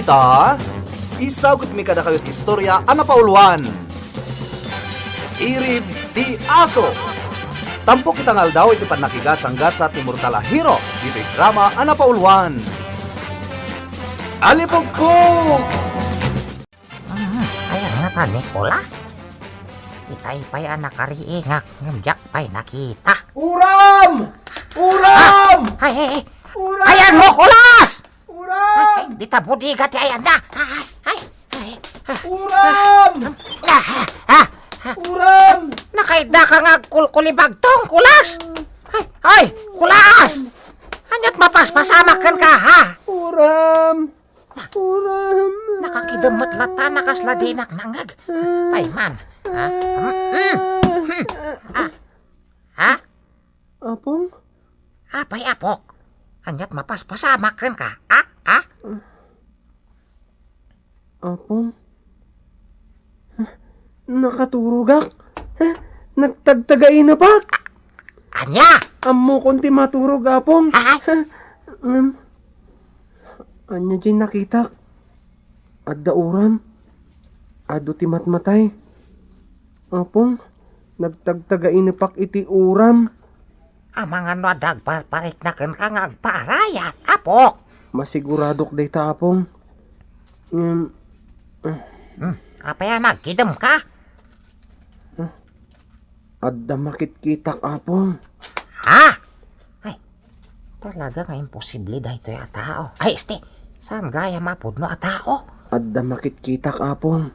kita, isagot mi kada kayo't istorya ana pauluan. Sirib ti Aso. Tampo kita ngal daw iti panakigasangga sa Timur Talahiro, dito drama ana pauluan. Alipugpug! Ayan nga ka, Nicolas. Itay pa'y nakariingak, ngamjak pa'y nakita. Uram! Uram! Ay! Uram! Ayan mo, Kulas! Uram! Ay, di tabudigat, ayan na! Uram! Uram! Nakaida ka nga kulibagtong, Kulas! Ay, Kulas! Anyat mapaspasamakan ka, ha? Uram! Uram! Nakakidamat lata, nakasladinak nangag. Ay, man. Ha? Ha? Apong? Apay, apok. Anyat mapaspasamakan ka, ha? Ha? Apong? Nakaturugak? Nagtagtagain na pa? Anya? Amo konti maturog, apong. Ha? Anya dyan nakita? Adda uram? Ado ti matmatay? Apong? Nagtagtagain na pak iti uram? Amang ano dagparik na kan ka nga agparayat, apok. Masiguradok day ta, apong. Apay, nagkidam ka? Adda makitkitak, apong. Ha? Ay, talaga nga imposible dahil ito'y atao. Ay, saan gaya mapudno atao? Adda makitkitak, apong.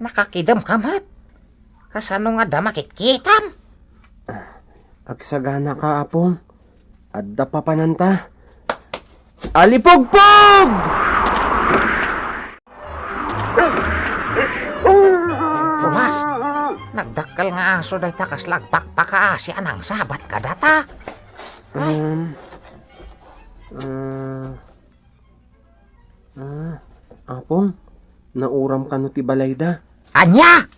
Nakakidam ka, mat. Kasano nga da makitkitam? Agsagana ka, apong. Adda papananta. Alipugpug! Tumas, nagdakkel nga aso dahi takas lagpak pakaasya ng sabat ka data. Apong, nauram ka no ti balayda. Anya?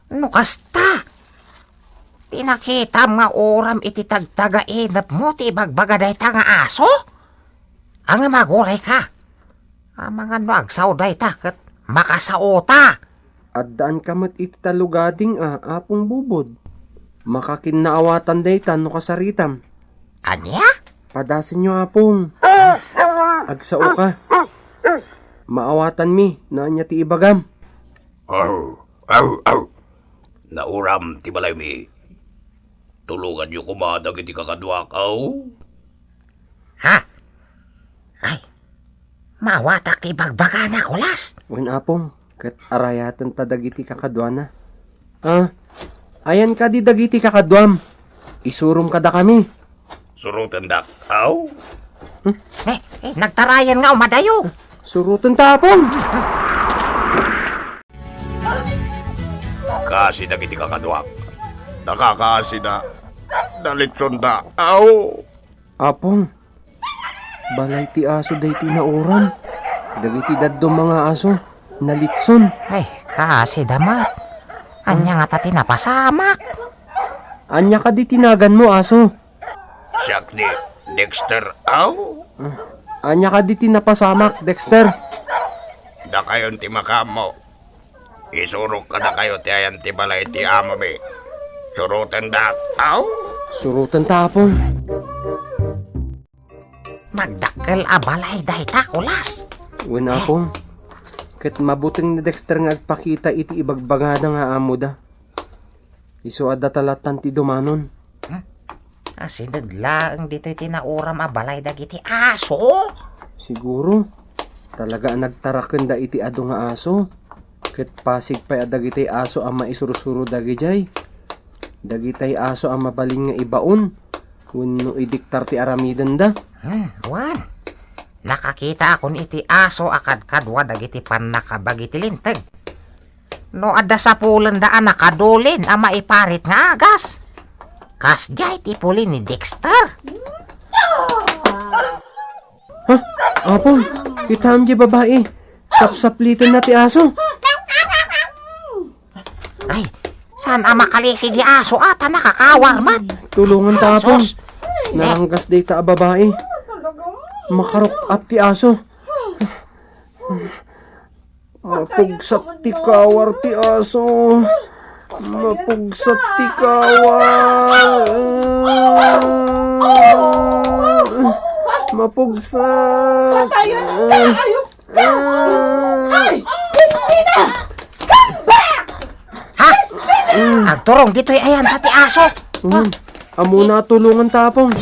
No kasta? Tinakitam nga oram iti tagtagainap mo ti bagbaga dahi ta nga aso? Ang maguray ka. Ang mga no agsaw dahi ta kat makasaota. Addaan kamat iti talugading apong bubod. Makakinnaawatan day ta no kasaritam. Anya? Padasin nyo, apong. Agsao ka. Maawatan mi na anya ti ibagam. Nauram ti balay mi. Tulungan niyo kumadag iti kakadwakaw. Ha? Ay, mawatak ti bagbaga na, Kulas. Wen, apong, kat arayatan ta dagiti kakadwana. Ayan ka di dagiti kakadwam. Isurum kada kami. Surutan dak, aw? Nagtarayan nga umadayo. Surutan ta, apong. Kasi dagiti kakadwak. Nakakasi na. Dalitson da, aw? Apong, balay ti aso day tinauram. Dagiti daddo mga aso, nalitson. Ay, kasi damat. Anya nga tati napasamak. Anya ka di tinagan mo, aso. Siyak ni Dexter, aw? Anya ka di tinapasamak, Dexter. Da kayon ti makamo. Isurok ka na kayo ti ayan ti balay ti amami. Surutan dak, aw? Surutan ta, apong. Magdakkel abalay dahi ta, Kulas. Wen, apong. Kat mabuting ni Dexter nga agpakita iti ibagbagada nga amo da. Isu adda talatan ti dumanon. Asinadlaang dito'y tinauram abalay dagiti aso. Siguro, talaga nagtaraken da iti ado nga aso. Kat pasig pa'y dagiti aso ang maisurusuro dagijay. Dagitay aso ang mabaling nga ibaon. Wenno idiktar ti aramidan da. Juan, nakakita akon iti aso akad kadwa dagiti panakabagiti linteg. No adda sa pulan daan nakadulin ang maiparit nga agas. Kasjay ti pulin ni Dexter. Apong, itam di babae. Sapsaplitin na ti aso. Ay, saan ang makalisi di aso ata nakakawar man? Tulungan ta, apong. Sus! Naranggas day ta a babae. Makarok at ti aso. Mapugsat ti kawar ti aso. Mapugsat ti kawar. Mapugsat. Ha? Agturong dito'y ayan dati aso. Amo na tulungan tapong.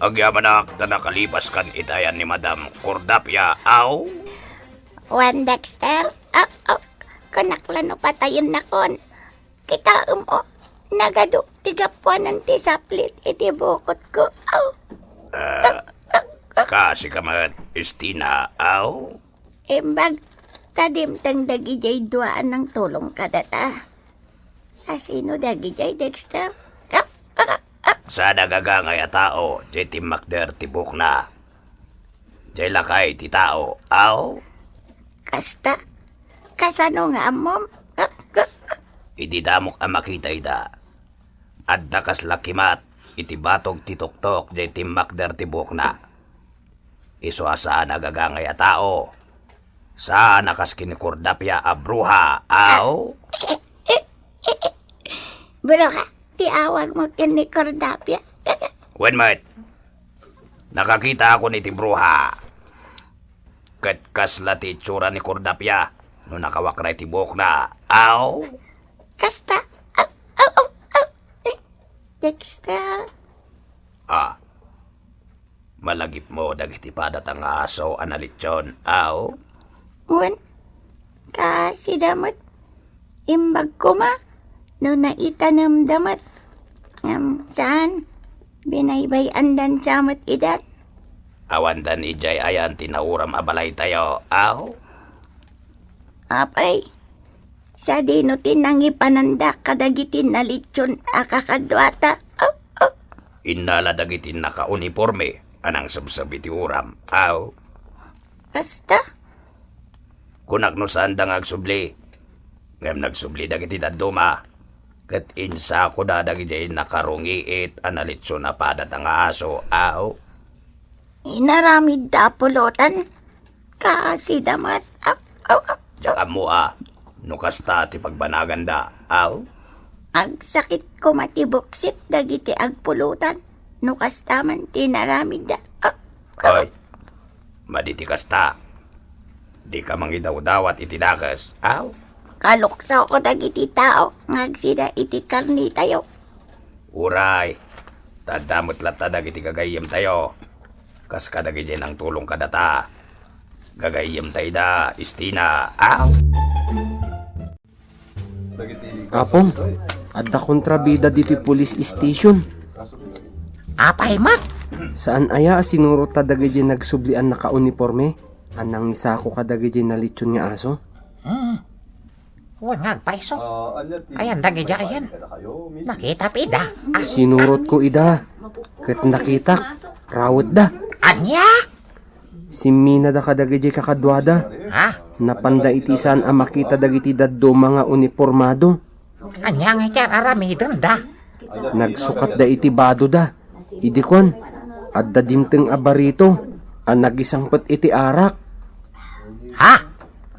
Agyamanak na nakalipas kan itayan ni Madam Cordapia, aw? Juan Dexter, kanaklano patayon na kon. Kita nagado tigapuanan ti saplit iti bukot ko. Kasi kamat, Estina, aw? Embag, kadimtang dagijay duaan ng tulong kadata. Asino dagijay, Dexter? Sa nagagangay a tao, di timakder tibuk na. Di lakay ti tao, aw? Kasta, kasano nga mom? Iti damok ang makita ida. At dakas lakimat, iti batog ti tuktok, di timakder tibuk na. Iso asa nagagangay a tao. Sa nakas kinikordapya a bruha, aw? Bro ka, ti awag mo kini Cordapia. Wen mate, nakakita ako ni ti bruha. Kat kasla ti tsura ni Cordapia, no nakawakray ti buhok na, aw? Kasta, Dexter, Malagip mo dagiti padat ang aso analitsyon, aw? Juan, kasi damot, imbag ko ma, no naitanam damat. Saan? Binaybayan dan samot idan. Awandan ijay ayan tinauram abalay tayo, aw? Apay, sa dinutin nang ipananda kadagitin na litsyon akakadwata. Inala dagitin naka-uniforme, anang sabsabi ti uram, aw? Basta, Kunak no saan da agsubli. Ngam nagsubli dagiti daduma. Kat insa ko da dagiti nakarungiit analitso na padat ang aso, aw? inaramid da pulutan. Kasi damat. Diyan mo no kasta ti pagbanagan da, aw? Agsakit ko matibuksit dagiti agpulutan. No kastaman tinaramid da. Hoy, maditi kasta. Di ka mangidaw-dawat itinagas, aw? Kaluksaw ko dagiti tao. Ngagsida iti karni tayo. Uray, tadamot lata dagiti gagayem tayo. Kas kadagiti ng tulong kadata. Gagayem tayo da, Estina, aw? Apong, adda kontrabida dito police station. Apay mat. Saan aya sinuro ta dagiti nagsublian naka-uniforme? Anang isa ko kadagiti nalitsyon nga aso? Huwag ngagpaiso. Ayan, dagidya ayan. Nakita pida. Sinurot ko ida. Kat nakita, rawat da. Anya? Si Mina da kadagiti kakadwada. Ha? Napanda itisan ang makita dagiti daddo mga uniformado. Anya nga kaya aramidon da. Nagsukat da iti bado da. Idikwan, adda dimteng abarito. Ang nagisangpot iti arak. Ha?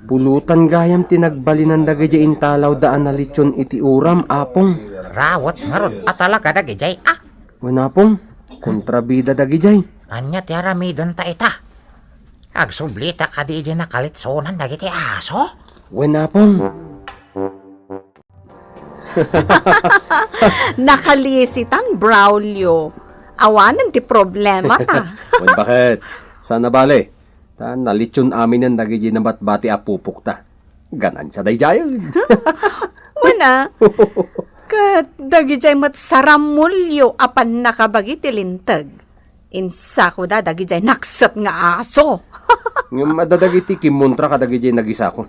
Pulutan gayam tinagbalinan dagiti intalaw daan na litsyon iti uram, apong. Rawat ngarod at talaga dagijay. Wanapong, kontrabida dagijay. Anya ti aramidon ta ita. Agsublita ka di nakalitsonan dagiti aso. Wanapong. Nakalisitan, Braulio. Awanan ti problema ta. Wen bakit? Sana bale? Ta nalitsyon amin ang dagiti na batbati apupuk ta. Ganan sa dayjayon. Wana, kat dagijay mat saramulyo apan nakabagi ti lintag. Insa ko da dagijay naksat nga aso. Ng madadagiti kimuntra ka dagiti nagisa ko.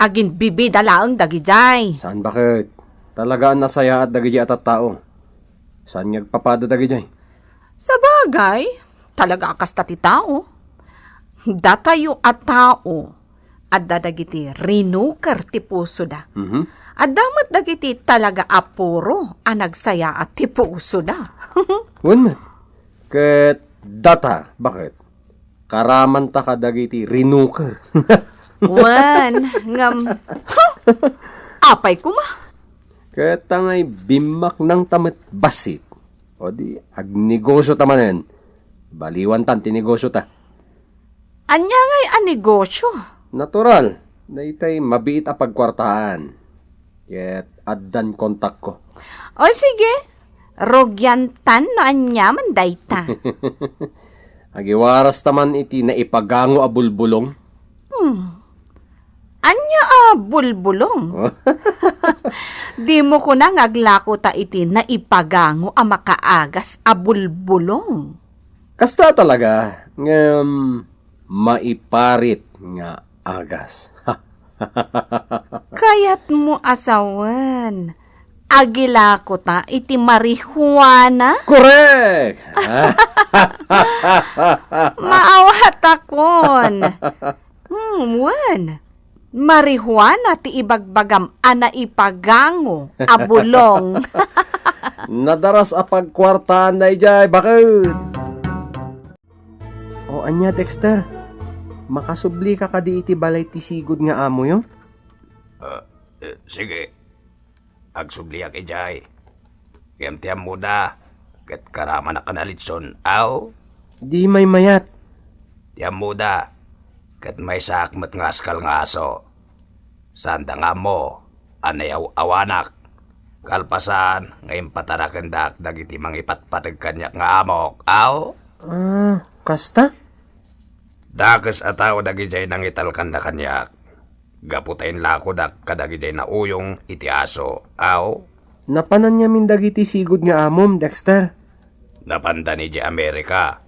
Agin bibida laang dagijay. Saan bakit? Talagaan nasaya at dagiti atat tao. Saan nagpapada dagiti? Sa bagay, talaga akas ti tao. Datayo at tao. At dadagiti rinukar ti puso da. At damat dagiti talaga apuro ang nagsaya at ti puso da. Wen man. Ket data, bakit? karaman ta kadagiti rinuker. Wan, ngam. Apay ko ma. Kaya tangay bimak ng tamet basit. O di, agnegosyo tamanen. Baliwan tan, tinegosyo ta. Anya ngay a negosyo. Natural, na itay mabiit a pagkwartahan. Ket addan kontak ko. O sige, rogyantan no anya man dayta. Agiwaras taman iti na ipagango a bulbulong. Anya bulbulong. Di mo ko na ngaglako ta iti na ipagango a makaagas a bulbulong. Kasta talaga, maiparit nga agas. Kayat mo asawan. Agilako ta iti marihuana. Correct! Maawat akon. Wan. Marihuana ti ibagbagam ana ipagango abulong. Nadaras a pagkwartahan na ijay, bakit? O anya, Dexter, makasubli ka kadi iti balay ti sigod nga amo yo? Sige. Agsubliak ijay. Kayam muda. Ket karama na kanalitson. Aw. Di may mayat. Tiyam muda. Ket may sakmet nga askal nga aso. Sanda nga mo. Anayaw awanak. Kalpasan. Ngayon patarakendak. Dagiti mangipatpatag kanyak nga amok. Aw. Kasta? Dakas ataw dagijay nang italkan na kanyak. Gaputayin lako dak kadagijay na uyong iti aso. Aw. Napanan niya min dagiti sigod nga amom, Dexter. Napanda ni di Amerika.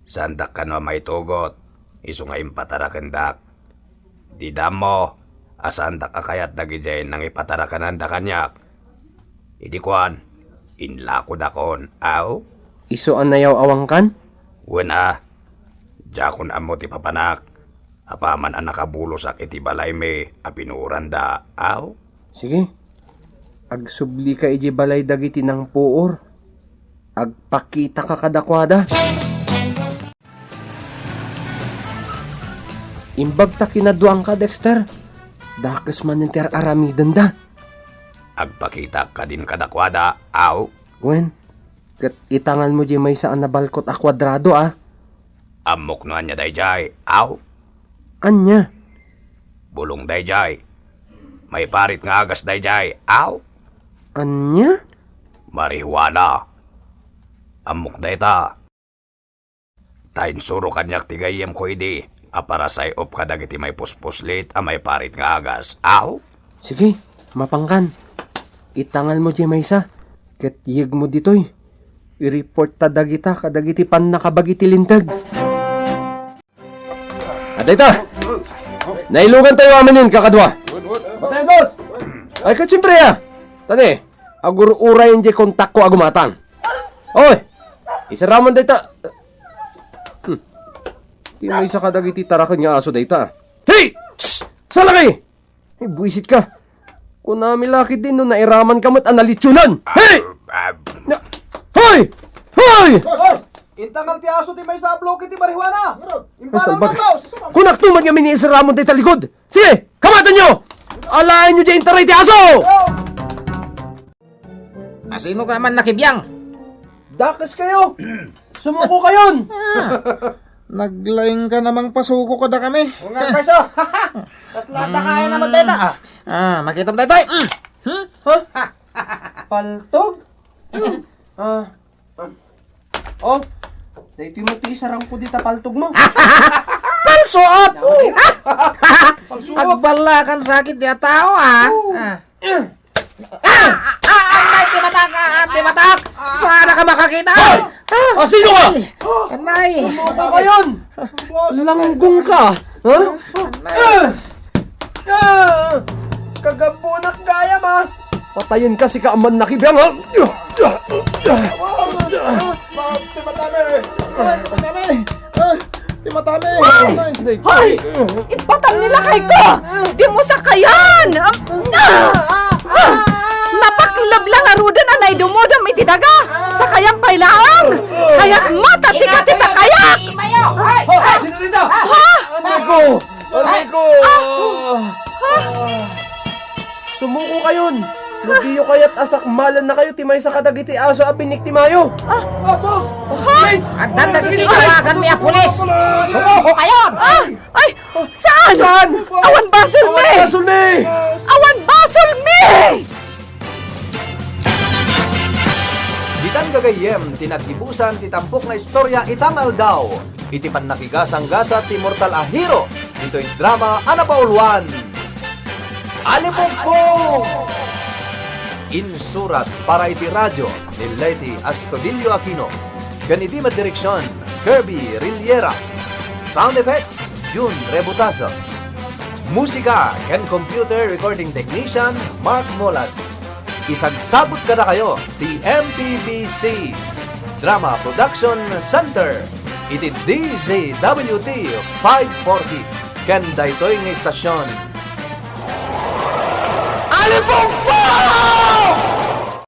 Sandak ka no may tugot. Iso nga impatarakendak. Di damo. Asandak akayat dagijay nang ipatarakan da kanyak. Idi kuan. Inlako dakon. Aw. Iso anayaw awangkan? Wena. Jakon amo ti papanak. Apaman ang nakabulosak iti balay me apinuran da. Aw. Sige. Agsubli ka iji balay dagiti ng puor. Agpakita ka kadakwada. Imbag ta kinaduang ka, Dexter. Dakas man yung aramidan da. Agpakita ka din kadakwada. Aw. Gwen, kat itangal mo di may saan na balkot a kwadrado Amok no anya dayjay. Aw. Anya? Bulong dayjay. May parit nga agas dayjay. Aw. Anya? Marihuana. Amok dayta. Tain suro kanyak tigayem ko idi. Para say op ka dagiti may puspuslit a may parit nga agas. Aw. Sige, mapangkan. Itangal mo di may sa. Ket yig mo ditoy. I-report ta dagita kadagiti pan nakabagiti lintag. Adayta! Nailugan tayo amanin, kakadwa. Batay, boss! Ay, katsiyempre Tani, agur-uray yung kontak ko agumatang. Oy! Isaraman dayta. Di may isa kadagiti tarakan nga aso dayta. Hey! Shhh! Salaki! Ay, buisit ka. Kung namilakid din no nairaman kamat analitsunan. Hey! Hoy! Hoy! Intangal ti aso ti may sablo kiti marihuana. Salbag. Kunak tuman nga miniisiramon day talikod. Sige, kamatan nyo! Alayan nyo dyan taray ti aso! Sino ka man nakibiyang? Dakas kayo! Sumuko kayon! Naglaing ka namang pasuko ko da kami. Nga peso. Tas lata kaya naman tayo na. Makita mo tayo. Paltog? Oh, dahito mo ti sarang ko dita paltog mo. Palsuot! Agbalakan sakit di tao Timatak! Sana ka makakita! Sino ka? Anay! Sumuko kayon! Langgong ka! Ha? Kagabunak gaya ma! Patayin ka si kaaman nakibiyang ha! Timatami! Hoy! Ipatang nila kay ko! Di mo sakayan! Napaklab lang arudan anay dumodam iti daga! Sakayang pailaang! Kaya't mata si kati sakayak! Sino kayat asakmalan na kayo timay sa kadagiti aso a biniktimayo. boss! At dagiti tawagan mi a pulis. Sumuko kayon! Ay! Saan? Saan? Awan basol me! Sulme! Awan basol me! Ditan gagayem, tinagibusan ti tampok na istorya itang aldaw. Iti pan nakigasang-gasa ti mortal a hero. Ito'y drama Anapauluan. Alipongpong! Insurat para iti radyo ni Leti Astudillo Aquino. Ganiti madireksyon, Kirby Riliera. Sound effects, Jun Rebutazo. Musika and computer recording technician, Mark Molat. Isagsagot ka na kayo, the MPBC Drama Production Center. Iti DZWT 540. Ken daytoy nga istasyon. Alipong